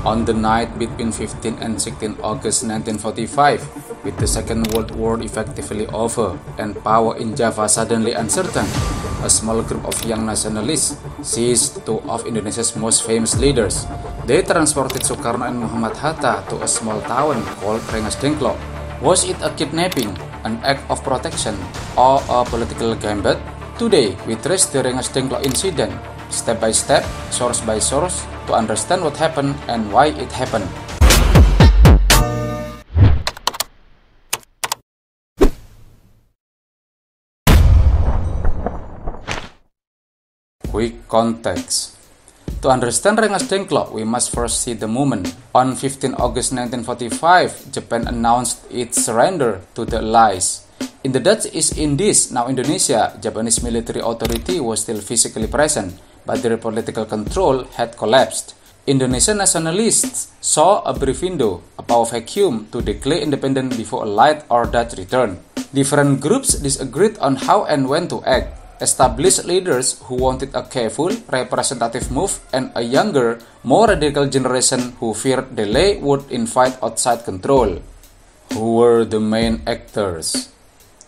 On the night between 15 and 16 August 1945, with the Second World War effectively over and power in Java suddenly uncertain, a small group of young nationalists seized two of Indonesia's most famous leaders. They transported Sukarno and Muhammad Hatta to a small town called Rengas Dengklok. Was it a kidnapping, an act of protection, or a political gambit? Today, we trace the Rengas Dengklok incident, step by step, source by source, to understand what happened and why it happened. Quick context. To understand Rengas Dengklok, we must first see the moment. On 15 August 1945, Japan announced its surrender to the Allies. In the Dutch East Indies, now Indonesia, Japanese military authority was still physically present, but their political control had collapsed. Indonesian nationalists saw a brief window, a power vacuum, to declare independence before a light or Dutch return. Different groups disagreed on how and when to act. Established leaders who wanted a careful, representative move, and a younger, more radical generation who feared delay would invite outside control. Who were the main actors?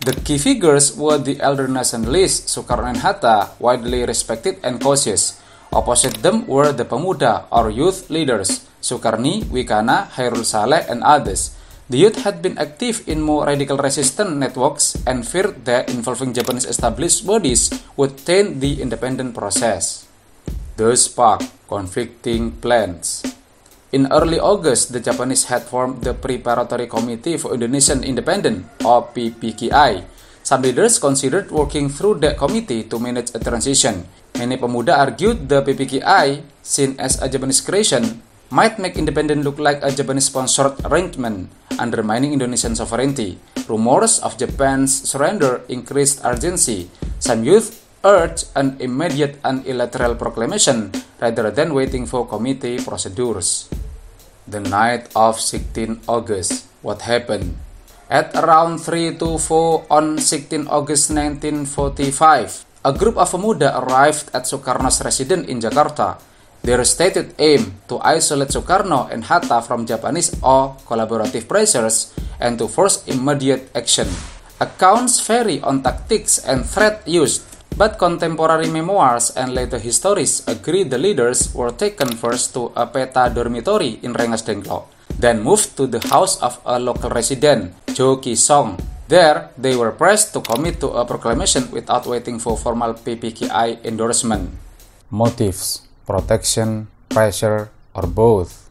The key figures were the elder nationalists Sukarno and Hatta, widely respected and cautious. Opposite them were the Pemuda or youth leaders, Sukarni, Wikana, Hairul Saleh, and others. The youth had been active in more radical resistance networks and feared that involving Japanese established bodies would taint the independent process. Thus sparked conflicting plans. In early August, the Japanese had formed the Preparatory Committee for Indonesian Independence, or PPKI. Some leaders considered working through that committee to manage a transition. Many Pemuda argued the PPKI, seen as a Japanese creation, might make independence look like a Japanese-sponsored arrangement, undermining Indonesian sovereignty. Rumors of Japan's surrender increased urgency. Some youth urged an immediate unilateral proclamation rather than waiting for committee procedures. The night of 16 August. What happened? At around 3 to 4 on 16 August 1945, a group of Pemuda arrived at Sukarno's residence in Jakarta. Their stated aim to isolate Sukarno and Hatta from Japanese or collaborative pressures and to force immediate action. Accounts vary on tactics and threat used, but contemporary memoirs and later histories agree the leaders were taken first to a Peta dormitory in Rengas Dengklok, then moved to the house of a local resident, Jo Ki Song. There, they were pressed to commit to a proclamation without waiting for formal PPKI endorsement. Motives: protection, pressure, or both.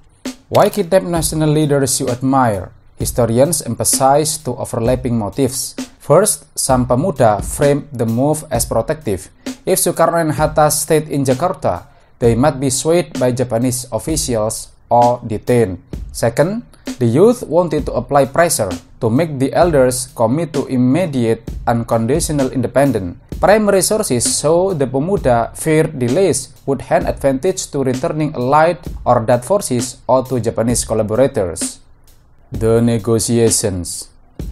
Why kidnap national leaders you admire? Historians emphasize two overlapping motives. First, some Pemuda framed the move as protective. If Sukarno and Hatta stayed in Jakarta, they might be swayed by Japanese officials or detained. Second, the youth wanted to apply pressure to make the elders commit to immediate, unconditional independence. Primary sources show the Pemuda feared delays would hand advantage to returning allied or Dutch forces or to Japanese collaborators. The negotiations.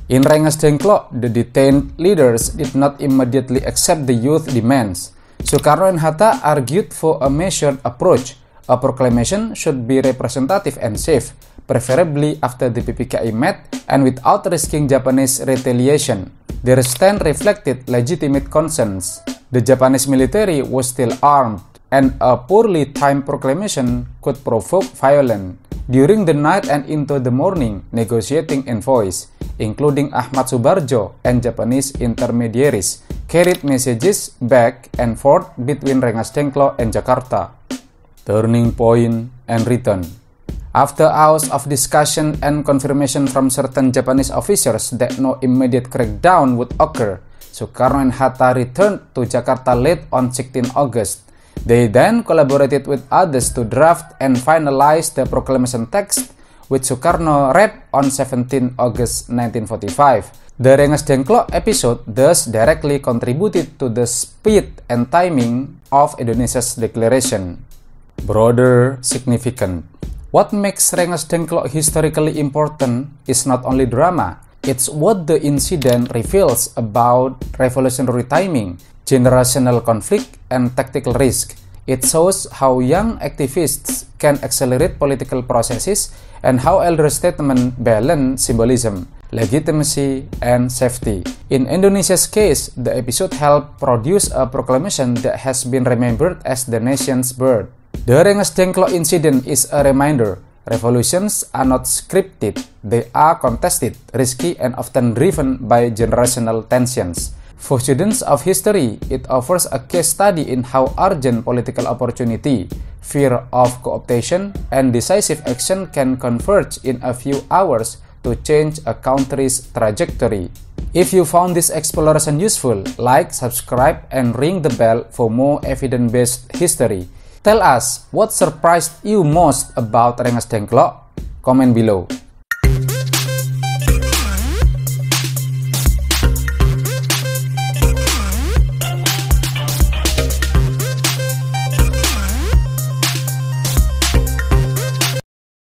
In Rengas Dengklok, the detained leaders did not immediately accept the youth demands. Sukarno and Hatta argued for a measured approach. A proclamation should be representative and safe, preferably after the PPKI met and without risking Japanese retaliation. Their stand reflected legitimate concerns. The Japanese military was still armed, and a poorly timed proclamation could provoke violence. During the night and into the morning, negotiating envoys, including Ahmad Subarjo and Japanese intermediaries, carried messages back and forth between Rengas Dengklok and Jakarta. Turning point and return. After hours of discussion and confirmation from certain Japanese officers that no immediate crackdown would occur, Sukarno and Hatta returned to Jakarta late on 16 August. They then collaborated with others to draft and finalize the proclamation text, which Sukarno read on 17 August 1945. The Rengas Dengklok episode thus directly contributed to the speed and timing of Indonesia's declaration. Broader significance. What makes Rengas Dengklok historically important is not only drama, it's what the incident reveals about revolutionary timing, generational conflict, and tactical risk. It shows how young activists can accelerate political processes and how elder statesmen balance symbolism, legitimacy, and safety. In Indonesia's case, the episode helped produce a proclamation that has been remembered as the nation's birth. The Rengas Dengklok incident is a reminder. Revolutions are not scripted, they are contested, risky, and often driven by generational tensions. For students of history, it offers a case study in how urgent political opportunity, fear of co-optation, and decisive action can converge in a few hours to change a country's trajectory. If you found this exploration useful, like, subscribe, and ring the bell for more evidence-based history. Tell us what surprised you most about Rengas Dengklok. Comment below.